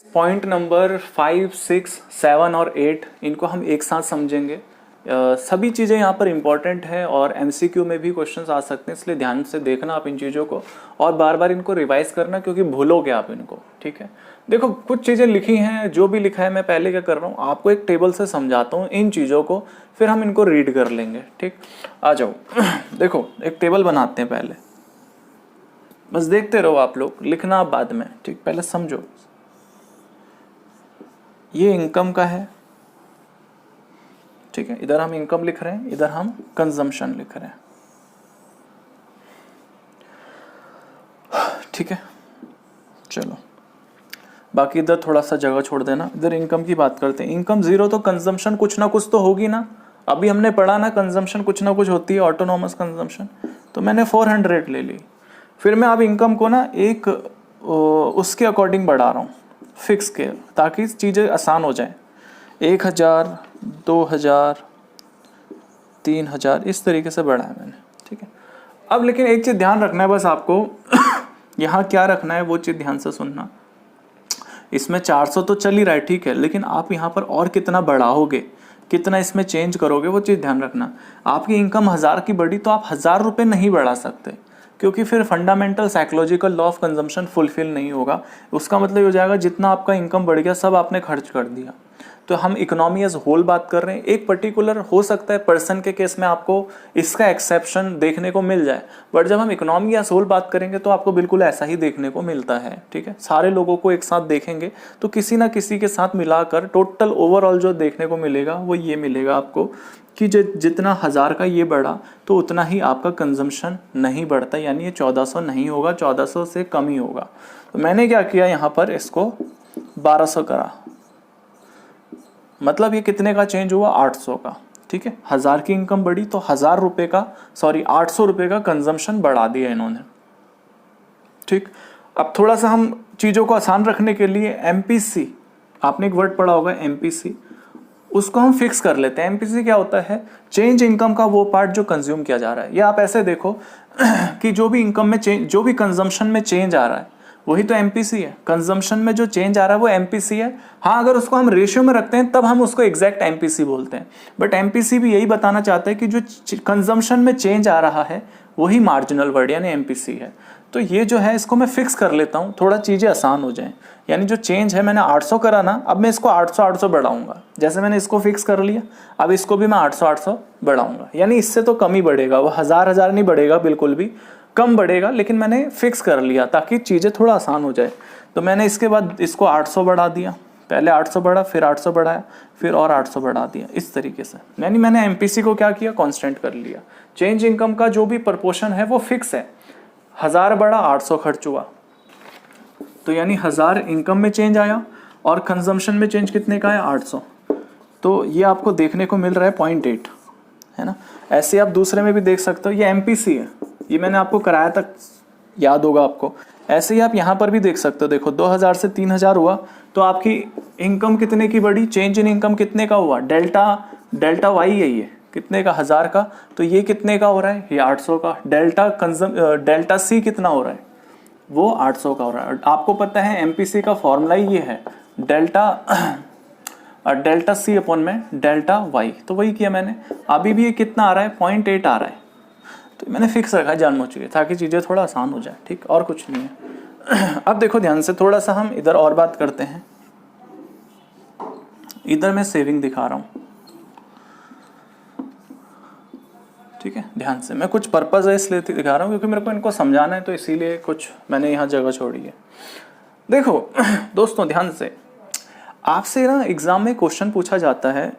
Point number 5, 6, 7 और 8 इनको हम एक साथ समझेंगे। सभी चीज़ें यहाँ पर इम्पॉर्टेंट है और एमसीक्यू में भी क्वेश्चंस आ सकते हैं, इसलिए ध्यान से देखना आप इन चीज़ों को और बार बार इनको रिवाइज करना, क्योंकि भूलोगे आप इनको। ठीक है, देखो कुछ चीज़ें लिखी हैं, जो भी लिखा है मैं पहले क्या कर रहा हूँ, आपको एक टेबल से समझाता हूँ इन चीज़ों को, फिर हम इनको रीड कर लेंगे। ठीक, आ जाओ। देखो एक टेबल बनाते हैं पहले, बस देखते रहो आप लोग, लिखना आप बाद में। ठीक, पहले समझो। ये इनकम का है, ठीक है, इधर हम इनकम लिख रहे हैं, इधर हम कंजम्पशन लिख रहे हैं। ठीक है, चलो बाकी इधर थोड़ा सा जगह छोड़ देना। इधर इनकम की बात करते हैं। इनकम जीरो तो कंजम्पशन कुछ ना कुछ तो होगी ना। अभी हमने पढ़ा ना, कंजम्पशन कुछ ना कुछ होती है, ऑटोनोमस कंजम्पशन। तो मैंने 400 ले ली। फिर मैं अब इनकम को ना एक उसके अकॉर्डिंग बढ़ा रहा हूँ, फिक्स के, ताकि चीज़ें आसान हो जाए। 1000, 2000, 3000 इस तरीके से बढ़ाया मैंने। ठीक है, अब लेकिन एक चीज़ ध्यान रखना है बस आपको यहाँ क्या रखना है वो चीज़ ध्यान से सुनना। इसमें 400 तो चल ही रहा है, ठीक है, लेकिन आप यहाँ पर और कितना बढ़ाओगे, कितना इसमें चेंज करोगे, वो चीज़ ध्यान रखना। आपकी इनकम 1000 की बढ़ी तो आप 1000 रुपये नहीं बढ़ा सकते, क्योंकि फिर fundamental psychological law of consumption fulfil नहीं होगा। उसका मतलब हो जाएगा जितना आपका इनकम बढ़ गया सब आपने खर्च कर दिया। तो हम इकोनॉमी एज होल बात कर रहे हैं। एक पर्टिकुलर हो सकता है पर्सन के केस में आपको इसका एक्सेप्शन देखने को मिल जाए, बट जब हम इकोनॉमी एज होल बात करेंगे तो आपको बिल्कुल ऐसा ही देखने को मिलता है। ठीक है, सारे लोगों को एक साथ देखेंगे तो किसी ना किसी के साथ मिलाकर टोटल ओवरऑल जो देखने को मिलेगा वो ये मिलेगा आपको कि जितना 1000 का ये बढ़ा तो उतना ही आपका कंजम्पशन नहीं बढ़ता, यानी ये 1400 नहीं होगा, 1400 से कम ही होगा। तो मैंने क्या किया, यहाँ पर इसको 1200 करा, मतलब ये कितने का चेंज हुआ, 800 का। ठीक है, 1000 की इनकम बढ़ी तो 1000 रुपये का, सॉरी 800 रुपये का कंजम्पशन बढ़ा दिया इन्होंने। ठीक, अब थोड़ा सा हम चीज़ों को आसान रखने के लिए एमपीसी, आपने एक वर्ड पढ़ा होगा एमपीसी, उसको हम फिक्स कर लेते हैं। एमपीसी क्या होता है, चेंज इनकम का वो पार्ट जो कंज्यूम किया जा रहा है। या आप ऐसे देखो कि जो भी इनकम में चेंज, जो भी कंजम्पशन में चेंज आ रहा है वही तो एमपीसी है। कंजम्पशन में जो चेंज आ रहा है वो एमपीसी है। हाँ, अगर उसको हम रेशियो में रखते हैं तब हम उसको एग्जैक्ट एमपीसी बोलते हैं, बट एमपीसी भी यही बताना चाहता है कि जो कंजम्पशन में चेंज आ रहा है वही मार्जिनल वर्ड यानी एमपीसी है। तो ये जो है इसको मैं फिक्स कर लेता हूँ, थोड़ा चीज़ें आसान हो जाएं। यानी जो चेंज है मैंने 800 करा ना, अब मैं इसको 800 बढ़ाऊंगा। जैसे मैंने इसको फिक्स कर लिया, अब इसको भी मैं 800 बढ़ाऊंगा, यानी इससे तो कम ही बढ़ेगा, वो 1000 नहीं बढ़ेगा, बिल्कुल भी कम बढ़ेगा, लेकिन मैंने फिक्स कर लिया ताकि चीज़ें थोड़ा आसान हो जाए। तो मैंने इसके बाद इसको 800 बढ़ा दिया, पहले 800 बढ़ा, फिर 800 बढ़ाया, फिर और 800 बढ़ा दिया, इस तरीके से। यानी मैंने एमपीसी को क्या किया, कांस्टेंट कर लिया। चेंज इनकम का जो भी प्रपोर्शन है वो फिक्स है, 1000 बढ़ा 800 खर्च हुआ, तो यानी 1000 इनकम में चेंज आया और कंजम्पशन में चेंज कितने का है, 800। तो ये आपको देखने को मिल रहा है 0.8, है ना। ऐसे आप दूसरे में भी देख सकते हो, ये एमपीसी है, ये मैंने आपको कराया तक याद होगा आपको। ऐसे ही आप यहाँ पर भी देख सकते हो, देखो 2000 से 3000 हुआ तो आपकी इनकम कितने की बढ़ी, चेंज इन इनकम कितने का हुआ, डेल्टा वाई है ये कितने का, 1000 का, तो ये कितने का हो रहा है, ये 800 का। डेल्टा सी कितना हो रहा है, वो 800 का हो रहा है। आपको पता है एमपीसी का फॉर्मूला ही ये है, डेल्टा सी अपॉन में डेल्टा वाई, तो वही किया मैंने। अभी भी ये कितना आ रहा है, 0.8 आ रहा है, तो मैंने फिक्स रखा है जानबूझ के ताकि चीज़ें थोड़ा आसान हो जाए। ठीक, और कुछ नहीं है। अब देखो ध्यान से, थोड़ा सा हम इधर और बात करते हैं। इधर मैं सेविंग दिखा रहा हूँ, ठीक है, ध्यान से। मैं कुछ पर्पज़ है इसलिए दिखा रहा हूँ क्योंकि मेरे को इनको समझाना है, तो इसीलिए कुछ मैंने यहाँ जगह छोड़ी है। देखो दोस्तों ध्यान से, आपसे ना एग्ज़ाम में क्वेश्चन पूछा जाता है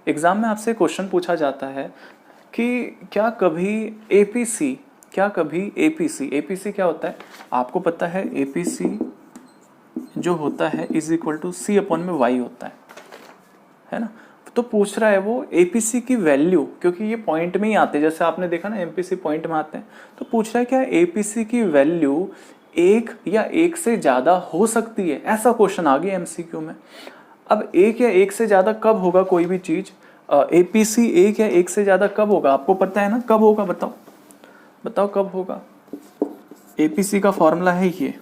एग्ज़ाम में आपसे क्वेश्चन पूछा जाता है कि क्या कभी एपीसी क्या होता है, आपको पता है एपीसी जो होता है is equal to C upon में वाई होता है ना। तो पूछ रहा है वो एपीसी की वैल्यू, क्योंकि ये पॉइंट में ही आते हैं, जैसे आपने देखा ना एमपीसी पॉइंट में आते हैं, तो पूछ रहा है क्या एपीसी की वैल्यू 1 या 1 से ज़्यादा हो सकती है, ऐसा क्वेश्चन आ गया एमसीक्यू में। अब 1 या 1 से ज़्यादा कब होगा कोई भी चीज़, एपीसी 1 या 1 से ज़्यादा कब होगा, आपको पता है ना कब होगा, बताओ कब होगा। एपीसी का फॉर्मूला है ये,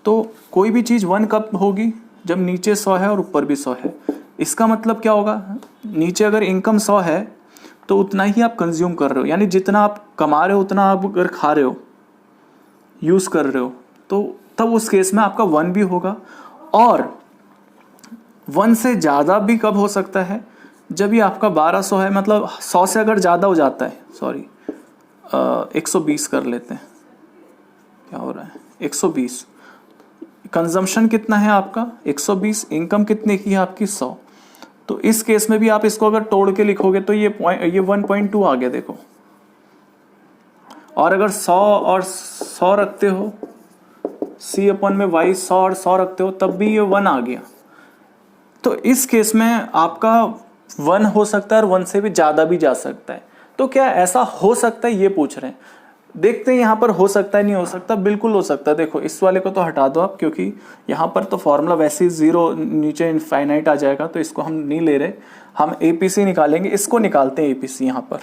तो कोई भी चीज़ 1 कब होगी, जब नीचे 100 है और ऊपर भी 100 है। इसका मतलब क्या होगा, नीचे अगर इनकम 100 है तो उतना ही आप कंज्यूम कर रहे हो, यानी जितना आप कमा रहे हो उतना आप अगर खा रहे हो, यूज़ कर रहे हो, तो तब उस केस में आपका 1 भी होगा। और 1 से ज़्यादा भी कब हो सकता है, जब ये आपका 1200 है, मतलब 100 से अगर ज़्यादा हो जाता है, सॉरी 120 कर लेते हैं, क्या हो रहा है 120, कंजम्पशन कितना है आपका 120, इनकम कितने की है आपकी 100। तो इस केस में भी आप इसको अगर तोड़ के लिखोगे तो ये 1.2 आ गया देखो। और अगर 100 और 100 रखते हो, C अपन में y 100 और 100 रखते हो, तब भी ये 1 आ गया। तो इस केस में आपका 1 हो सकता है और 1 से भी ज़्यादा भी जा सकता है। तो क्या ऐसा हो सकता है, ये पूछ रहे हैं। देखते हैं यहाँ पर हो सकता है नहीं हो सकता, बिल्कुल हो सकता है। देखो इस वाले को तो हटा दो आप, क्योंकि यहाँ पर तो फॉर्मूला वैसे ही 0 नीचे इनफाइनाइट आ जाएगा, तो इसको हम नहीं ले रहे। हम APC निकालेंगे, इसको निकालते हैं APC यहाँ पर।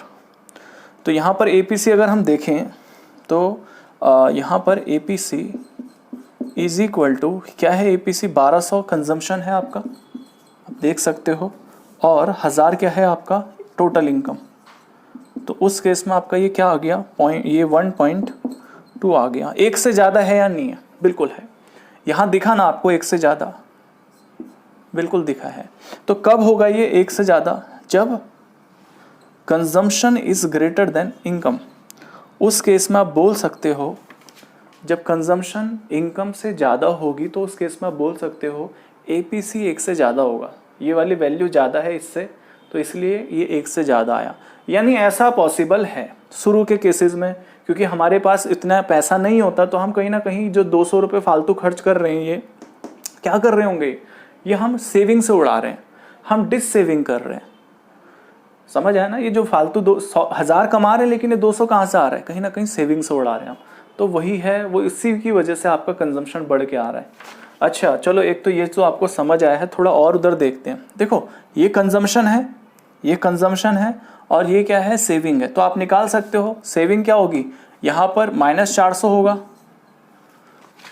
तो यहाँ पर APC अगर हम देखें तो यहाँ पर APC इज इक्वल टू क्या है, APC 1200 कंजम्पशन है आपका, आप देख सकते हो, और 1000 क्या है आपका टोटल इनकम। तो उस केस में आपका ये क्या आ गया, ये 1.2 आ गया। 1 से ज़्यादा है या नहीं है, बिल्कुल है। यहाँ दिखा ना आपको 1 से ज़्यादा, बिल्कुल दिखा है। तो कब होगा ये 1 से ज़्यादा, जब consumption is greater than income. उस केस में आप बोल सकते हो, जब कंजम्पशन इनकम से ज़्यादा होगी तो उस केस में आप बोल सकते हो APC 1 से ज़्यादा होगा। ये वाली वैल्यू ज़्यादा है इससे, तो इसलिए ये 1 से ज़्यादा आया। यानी ऐसा पॉसिबल है शुरू के केसेस में, क्योंकि हमारे पास इतना पैसा नहीं होता, तो हम कहीं ना कहीं जो 200 रुपये फालतू खर्च कर रहे हैं, ये क्या कर रहे होंगे, ये हम सेविंग से उड़ा रहे हैं, हम डिस सेविंग कर रहे हैं। समझ आया ना, ये जो फालतू 1000 कमा रहे हैं, लेकिन ये 200 कहाँ से आ रहा है, कहीं ना कहीं सेविंग से उड़ा रहे हैं हम। तो वही है, वो इसी की वजह से आपका कंजम्पशन बढ़ के आ रहा है। अच्छा चलो, एक तो ये जो आपको समझ आया है, थोड़ा और उधर देखते हैं। देखो ये कंजम्पशन है, ये कंजम्पशन है, और ये क्या है, सेविंग है। तो आप निकाल सकते हो सेविंग क्या होगी, यहाँ पर -400 होगा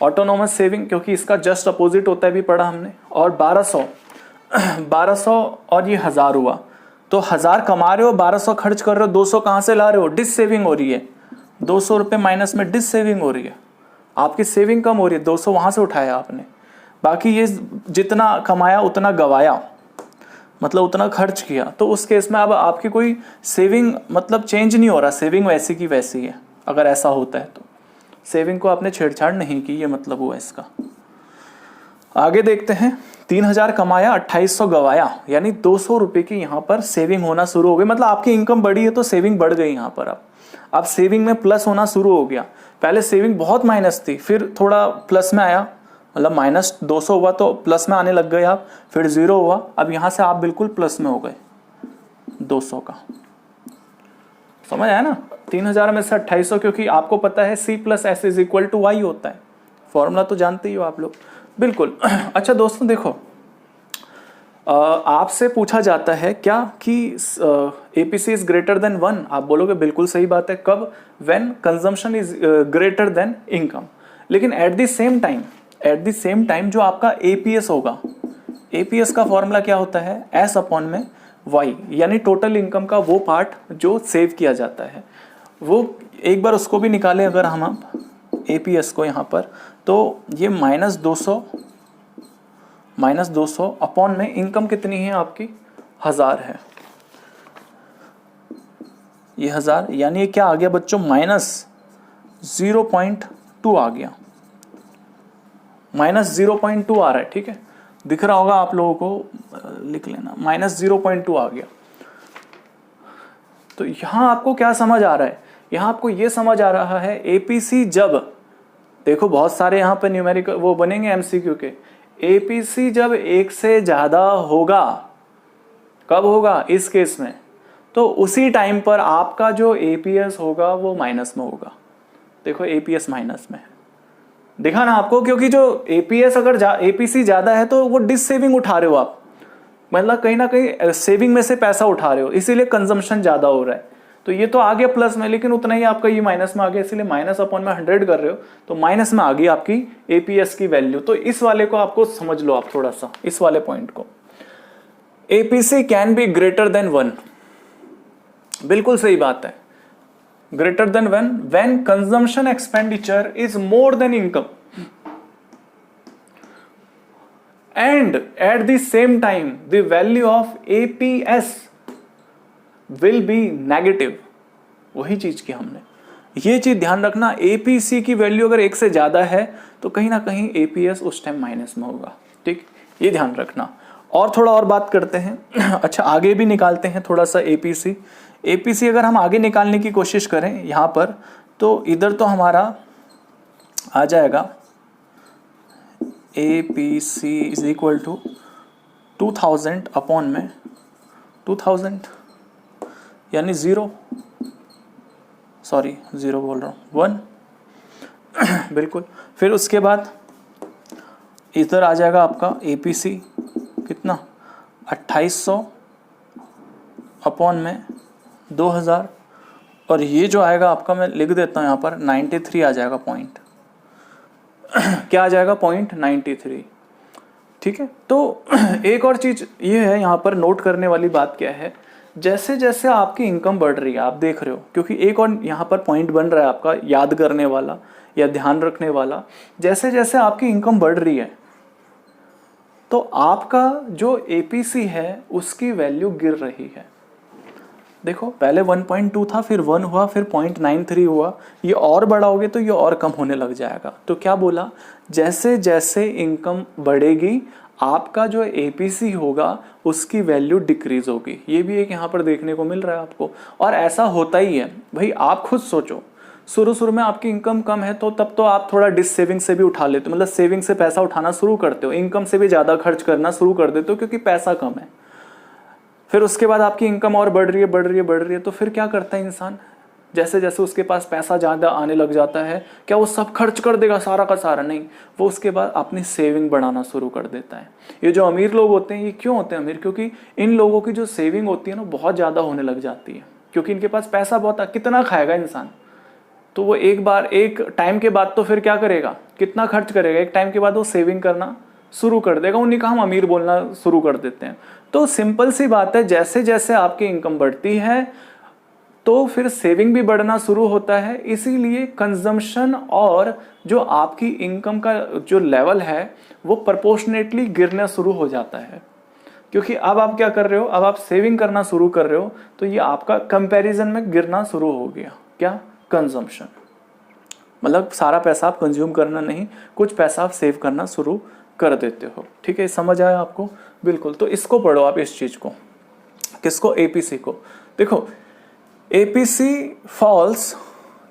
ऑटोनोमस सेविंग, क्योंकि इसका जस्ट अपोजिट होता है, भी पढ़ा हमने। और 1200 और ये 1000 हुआ, तो 1000 कमा रहे हो, 1200 खर्च कर रहे हो, 200 कहाँ से ला रहे हो, डिस सेविंग हो रही है। 200 रुपये माइनस में डिस सेविंग हो रही है, आपकी सेविंग कम हो रही है। 200 वहाँ से उठाया आपने, बाकी ये जितना कमाया उतना गवाया, मतलब उतना खर्च किया। तो उस केस में अब आपकी कोई सेविंग मतलब चेंज नहीं हो रहा, सेविंग वैसी की वैसी है। अगर ऐसा होता है तो सेविंग को आपने छेड़छाड़ नहीं की, ये मतलब हुआ इसका। आगे देखते हैं, 3000 कमाया, 2800 गवाया, यानी 200 रुपये की यहाँ पर सेविंग होना शुरू हो गई। मतलब आपकी इनकम बढ़ी है तो सेविंग बढ़ गई यहाँ पर। अब सेविंग में प्लस होना शुरू हो गया। पहले सेविंग बहुत माइनस थी, फिर थोड़ा प्लस में आया, मतलब -200 हुआ तो प्लस में आने लग गए आप, फिर 0 हुआ, अब यहाँ से आप बिल्कुल प्लस में हो गए 200 का। समझ आया ना, 3000 में से 2800, क्योंकि आपको पता है C+S = Y होता है, फॉर्मूला तो जानते ही हो आप लोग, बिल्कुल। अच्छा दोस्तों देखो, आपसे पूछा जाता है क्या कि APC इज ग्रेटर देन 1, आप बोलोगे बिल्कुल सही बात है। कब, when consumption is greater than income. लेकिन एट द सेम टाइम जो आपका APS होगा, APS का फॉर्मूला क्या होता है, S/Y, यानी टोटल इनकम का वो पार्ट जो सेव किया जाता है। वो एक बार उसको भी निकालें अगर हम APS को यहाँ पर, तो ये -200 अपॉन में इनकम कितनी है आपकी, 1000 है, ये 1000, यानी ये क्या आ गया बच्चों, -0.2 आ गया, -0.2 आ रहा है, ठीक है, दिख रहा होगा आप लोगों को, लिख लेना, -0.2 आ गया। तो यहां आपको क्या समझ आ रहा है, यहां आपको ये समझ आ रहा है APC जब, देखो बहुत सारे यहां पे न्यूमेरिकल वो बनेंगे MCQ के, APC जब 1 से ज्यादा होगा, कब होगा, इस केस में, तो उसी टाइम पर आपका जो APS होगा वो माइनस में होगा। देखो APS माइनस में है, दिखा ना आपको, क्योंकि जो APS अगर APC ज्यादा है तो वो डिस सेविंग उठा रहे हो आप, मतलब कहीं ना कहीं सेविंग में से पैसा उठा रहे हो, इसीलिए कंजम्पशन ज्यादा हो रहा है। तो ये तो आ गया प्लस में, लेकिन उतना ही आपका ये माइनस में आ गया, इसलिए माइनस अपॉन में 100 कर रहे हो तो माइनस में आ गई आपकी एपीएस की वैल्यू। तो इस वाले को आपको समझ लो आप थोड़ा सा, इस वाले पॉइंट को। APC can be greater than 1, बिल्कुल सही बात है। Greater than when consumption expenditure is more than income and at the same time the value of APS will be negative। वही चीज की हमने ये चीज ध्यान रखना, APC की वैल्यू अगर 1 से ज्यादा है तो कहीं ना कहीं APS उस टाइम माइनस में होगा, ठीक, ये ध्यान रखना। और थोड़ा और बात करते हैं अच्छा आगे भी निकालते हैं थोड़ा सा APC अगर हम आगे निकालने की कोशिश करें यहां पर, तो इधर तो हमारा आ जाएगा APC is equal to 2000 upon में 2000 यानी 0 बोल रहा हूँ 1 बिल्कुल। फिर उसके बाद इधर आ जाएगा आपका APC कितना 2800 अपॉन में 2000, और ये जो आएगा आपका मैं लिख देता हूँ यहाँ पर 93 आ जाएगा पॉइंट क्या आ जाएगा 0.93, ठीक है। तो एक और चीज ये है यहाँ पर नोट करने वाली बात क्या है, जैसे जैसे आपकी इनकम बढ़ रही है आप देख रहे हो, क्योंकि एक और यहाँ पर पॉइंट बन रहा है आपका याद करने वाला या ध्यान रखने वाला, जैसे जैसे आपकी इनकम बढ़ रही है तो आपका जो एपीसी है उसकी वैल्यू गिर रही है। देखो पहले 1.2 था, फिर 1 हुआ, फिर 0.93 हुआ, ये और बढ़ाओगे तो ये और कम होने लग जाएगा। तो क्या बोला, जैसे जैसे इनकम बढ़ेगी आपका जो एपीसी होगा उसकी वैल्यू डिक्रीज होगी। ये भी एक यहाँ पर देखने को मिल रहा है आपको, और ऐसा होता ही है भाई। आप खुद सोचो, शुरू में आपकी इनकम कम है तो तब तो आप थोड़ा डिस सेविंग से भी उठा लेते हो, मतलब सेविंग से पैसा उठाना शुरू करते हो, इनकम से भी ज़्यादा खर्च करना शुरू कर देते हो क्योंकि पैसा कम है। फिर उसके बाद आपकी इनकम और बढ़ रही है तो फिर क्या करता है इंसान, जैसे जैसे उसके पास पैसा ज़्यादा आने लग जाता है, क्या वो सब खर्च कर देगा सारा का सारा? नहीं, वो उसके बाद अपनी सेविंग बढ़ाना शुरू कर देता है। ये जो अमीर लोग होते हैं, ये क्यों होते हैं अमीर? क्योंकि इन लोगों की जो सेविंग होती है ना बहुत ज़्यादा होने लग जाती है, क्योंकि इनके पास पैसा बहुत है। कितना खाएगा इंसान? तो वो एक टाइम के बाद तो फिर क्या करेगा, कितना खर्च करेगा? एक टाइम के बाद वो सेविंग करना शुरू कर देगा, उन्हीं का हम अमीर बोलना शुरू कर देते हैं। तो सिंपल सी बात है, जैसे जैसे आपकी इनकम बढ़ती है तो फिर सेविंग भी बढ़ना शुरू होता है, इसीलिए कंजम्पशन और जो आपकी इनकम का जो लेवल है वो प्रोपोर्शनेटली गिरना शुरू हो जाता है। क्योंकि अब आप क्या कर रहे हो, अब आप सेविंग करना शुरू कर रहे हो, तो ये आपका कंपैरिजन में गिरना शुरू हो गया। क्या? कंजम्पशन। मतलब सारा पैसा आप कंज्यूम करना नहीं, कुछ पैसा आप सेव करना शुरू कर देते हो। ठीक है, समझ आया आपको? बिल्कुल। तो इसको पढ़ो आप, इस चीज को। किसको? एपीसी को। देखो एपीसी फॉल्स,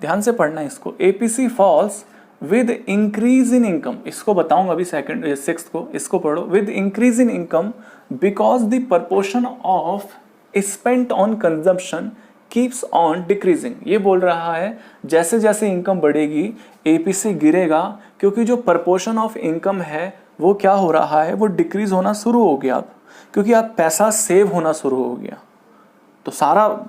ध्यान से पढ़ना इसको। APC falls with increase in income, इसको बताऊंगा अभी सिक्स्थ को। इसको पढ़ो, with increase in income because the proportion of spent on consumption keeps on decreasing. ये बोल रहा है जैसे जैसे इनकम बढ़ेगी एपीसी गिरेगा, क्योंकि जो प्रपोर्शन ऑफ इनकम है वो क्या हो रहा है, वो डिक्रीज होना शुरू हो गया अब, क्योंकि आप पैसा सेव होना शुरू हो गया। तो सारा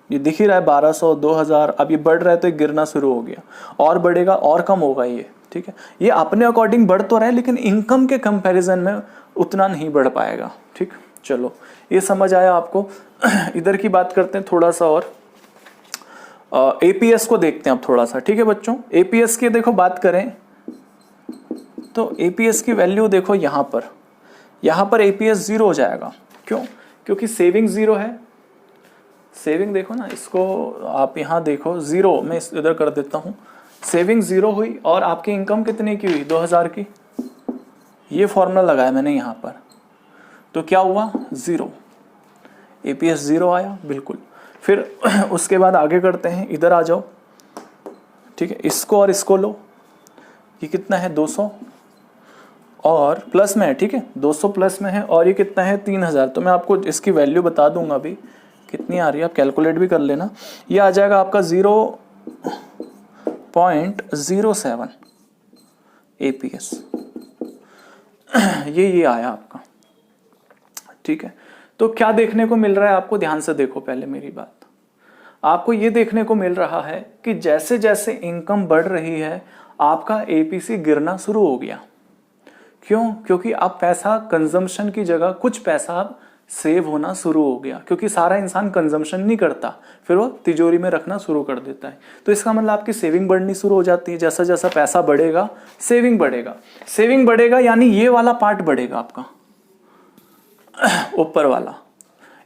ये दिख ही रहा है 1200 2000, अब ये बढ़ रहा है तो ये गिरना शुरू हो गया, और बढ़ेगा और कम होगा ये। ठीक है, ये अपने अकॉर्डिंग बढ़ तो रहा है लेकिन इनकम के कंपैरिजन में उतना नहीं बढ़ पाएगा। ठीक, चलो ये समझ आया आपको। इधर की बात करते हैं थोड़ा सा और, एपीएस को देखते हैं अब थोड़ा सा। ठीक है बच्चों, एपीएस की देखो बात करें तो एपीएस की वैल्यू देखो यहाँ पर एपीएस 0 हो जाएगा। क्यों? क्योंकि सेविंग 0 है। सेविंग देखो ना, इसको आप यहाँ देखो 0, मैं इधर कर देता हूँ। सेविंग 0 हुई और आपकी इनकम कितने की हुई? 2000 की। ये फॉर्मूला लगाया मैंने यहाँ पर, तो क्या हुआ? 0। एपीएस 0 आया, बिल्कुल। फिर उसके बाद आगे करते हैं, इधर आ जाओ। ठीक है, इसको और इसको लो, ये कितना है? 200 और प्लस में है। ठीक है, 200 प्लस में है, और ये कितना है? 3000। तो मैं आपको इसकी वैल्यू बता दूंगा अभी कितनी आ रही है, आप कैलकुलेट भी कर लेना। ये आ जाएगा आपका 0.07 एपीएस। ये आया आपका। ठीक है, तो क्या देखने को मिल रहा है आपको? ध्यान से देखो पहले मेरी बात। आपको ये देखने को मिल रहा है कि जैसे जैसे इनकम बढ़ रही है आपका एपीसी गिरना शुरू हो गया। क्यों? क्योंकि अब पैसा कंजम्पशन की जगह कुछ पैसा अब सेव होना शुरू हो गया, क्योंकि सारा इंसान कंजम्पशन नहीं करता, फिर वो तिजोरी में रखना शुरू कर देता है। तो इसका मतलब आपकी सेविंग बढ़नी शुरू हो जाती है। जैसा जैसा पैसा बढ़ेगा सेविंग बढ़ेगा, सेविंग बढ़ेगा यानी ये वाला पार्ट बढ़ेगा आपका ऊपर वाला।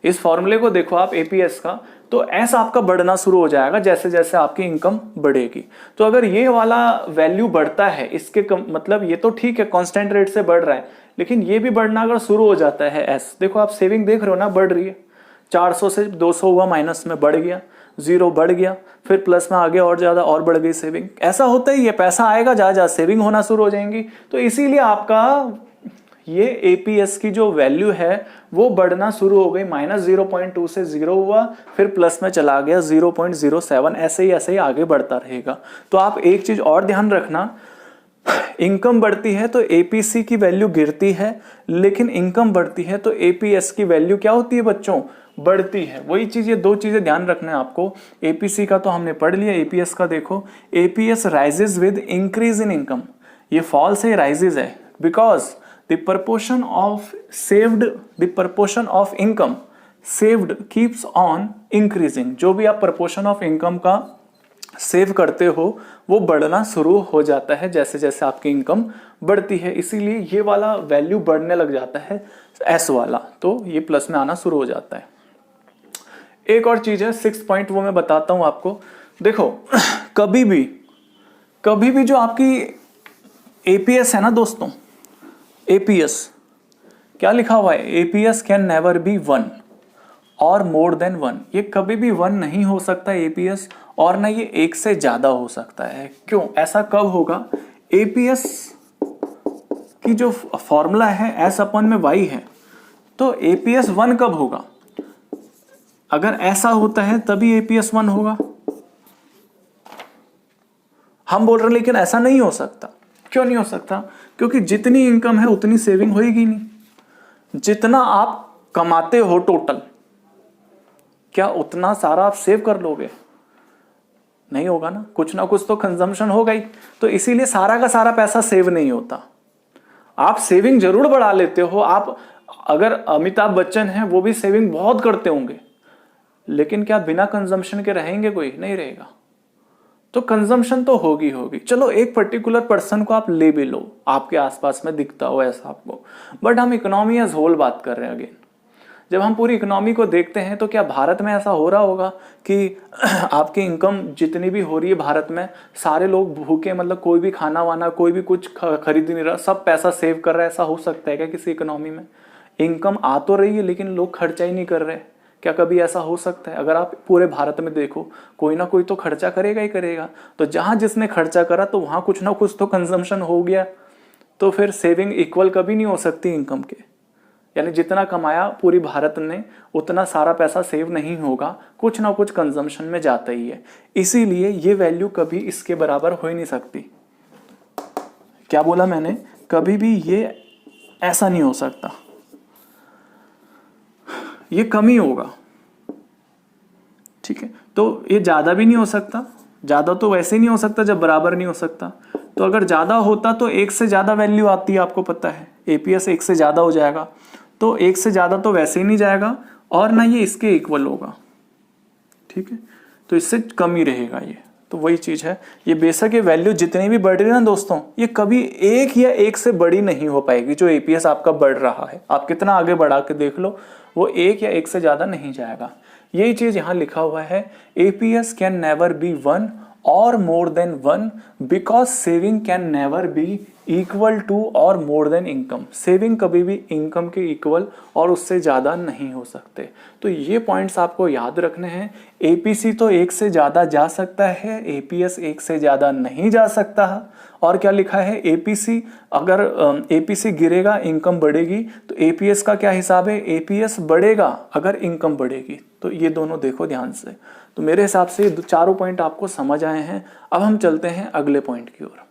इस फॉर्मूले को देखो आप एपीएस का, तो ऐसा आपका बढ़ना शुरू हो जाएगा जैसे जैसे आपकी इनकम बढ़ेगी। तो अगर ये वाला वैल्यू बढ़ता है, इसके मतलब ये तो ठीक है कांस्टेंट रेट से बढ़ रहा है, लेकिन ये भी बढ़ना अगर शुरू हो जाता है एस, देखो आप सेविंग देख रहे हो ना, बढ़ रही है। 400 से 200 हुआ, माइनस में बढ़ गया, 0 बढ़ गया, फिर प्लस में आगे और ज्यादा और बढ़ गई सेविंग। ऐसा होता ही है, पैसा आएगा जहां जहां सेविंग होना शुरू हो जाएंगी। तो इसीलिए आपका ये एपीएस की जो वैल्यू है वो बढ़ना शुरू हो गई। -0.2 से 0 हुआ, फिर प्लस में चला गया 0.07, ऐसे ही आगे बढ़ता रहेगा। तो आप एक चीज और ध्यान रखना, इनकम बढ़ती है तो एपीसी की वैल्यू गिरती है, लेकिन इनकम बढ़ती है तो एपीएस की वैल्यू क्या होती है बच्चों? बढ़ती है। वही चीज, ये दो चीजें ध्यान रखना है आपको। एपीसी का तो हमने पढ़ लिया, एपीएस का देखो, APS rises with increase in income. ये फॉल्स है, राइजेस है, because the proportion of income saved keeps on increasing। जो भी आप proportion of income का सेव करते हो वो बढ़ना शुरू हो जाता है जैसे जैसे आपकी इनकम बढ़ती है। इसीलिए ये वाला वैल्यू बढ़ने लग जाता है, एस वाला, तो ये प्लस में आना शुरू हो जाता है। एक और चीज है 6 पॉइंट, वो मैं बताता हूं आपको। देखो कभी भी जो आपकी एपीएस है ना दोस्तों, एपीएस क्या लिखा हुआ है? एपीएस कैन नेवर बी 1 और मोर देन 1। ये कभी भी 1 नहीं हो सकता एपीएस, और ना ये 1 से ज्यादा हो सकता है। क्यों? ऐसा कब होगा? एपीएस की जो फॉर्मूला है S/Y है, तो एपीएस 1 कब होगा? अगर ऐसा होता है तभी एपीएस 1 होगा। हम बोल रहे हैं लेकिन ऐसा नहीं हो सकता। क्यों नहीं हो सकता? क्योंकि जितनी इनकम है उतनी सेविंग होएगी नहीं। जितना आप कमाते हो टोटल, क्या उतना सारा आप सेव कर लोगे? नहीं होगा ना कुछ तो कंजम्पशन होगा ही। तो इसीलिए सारा का सारा पैसा सेव नहीं होता। आप सेविंग जरूर बढ़ा लेते हो। आप अगर अमिताभ बच्चन हैं, वो भी सेविंग बहुत करते होंगे, लेकिन क्या बिना कंजम्पशन के रहेंगे? कोई नहीं रहेगा। तो कंजम्पशन तो होगी। चलो एक पर्टिकुलर पर्सन को आप ले भी लो, आपके आसपास में दिखता हो ऐसा आपको, बट हम इकोनॉमी एज होल बात कर रहे हैं। अगेन जब हम पूरी इकोनॉमी को देखते हैं तो क्या भारत में ऐसा हो रहा होगा कि आपकी इनकम जितनी भी हो रही है भारत में, सारे लोग भूखे, मतलब कोई भी खाना वाना, कोई भी कुछ खरीद नहीं रहा, सब पैसा सेव कर रहा है? ऐसा हो सकता है क्या किसी इकोनॉमी में? इनकम आ तो रही है लेकिन लोग खर्चा ही नहीं कर रहे। क्या कभी ऐसा हो सकता है? अगर आप पूरे भारत में देखो, कोई ना कोई तो खर्चा करेगा ही करेगा। तो जहां जिसने खर्चा करा तो वहां कुछ ना कुछ तो कंजम्पशन हो गया। तो फिर सेविंग इक्वल कभी नहीं हो सकती इनकम के। यानी जितना कमाया पूरी भारत ने उतना सारा पैसा सेव नहीं होगा, कुछ ना कुछ कंजम्पशन में जाता ही है। इसीलिए ये वैल्यू कभी इसके बराबर हो ही नहीं सकती। क्या बोला मैंने? कभी भी ये ऐसा नहीं हो सकता, ये कमी होगा। ठीक है, तो ये ज्यादा भी नहीं हो सकता। ज्यादा तो वैसे ही नहीं हो सकता जब बराबर नहीं हो सकता। तो अगर ज्यादा होता तो 1 से ज्यादा वैल्यू आती है, आपको पता है एपीएस 1 से ज्यादा हो जाएगा। तो 1 से ज्यादा तो वैसे ही नहीं जाएगा, और ना ये इसके इक्वल होगा। ठीक है, तो इससे कम ही रहेगा ये। तो वही चीज है, ये बेशक ये वैल्यू जितनी भी बढ़ रही है ना दोस्तों, ये कभी 1 या 1 से बड़ी नहीं हो पाएगी। जो एपीएस आपका बढ़ रहा है, आप कितना आगे बढ़ा के देख लो, वो 1 या 1 से ज्यादा नहीं जाएगा। यही चीज यहां लिखा हुआ है, एपीएस कैन नेवर बी 1 और more than 1 because saving can never be equal to और मोर देन इनकम। सेविंग कभी भी इनकम के इक्वल और उससे ज्यादा नहीं हो सकते। तो ये पॉइंट्स आपको याद रखने हैं। एपीसी तो 1 से ज्यादा जा सकता है, एपीएस 1 से ज्यादा नहीं जा सकता। और क्या लिखा है? एपीसी, अगर एपीसी गिरेगा इनकम बढ़ेगी, तो एपीएस का क्या हिसाब है? एपीएस बढ़ेगा अगर इनकम बढ़ेगी। तो ये दोनों देखो ध्यान से। तो मेरे हिसाब से चारों पॉइंट आपको समझ आए हैं। अब हम चलते हैं अगले पॉइंट की ओर।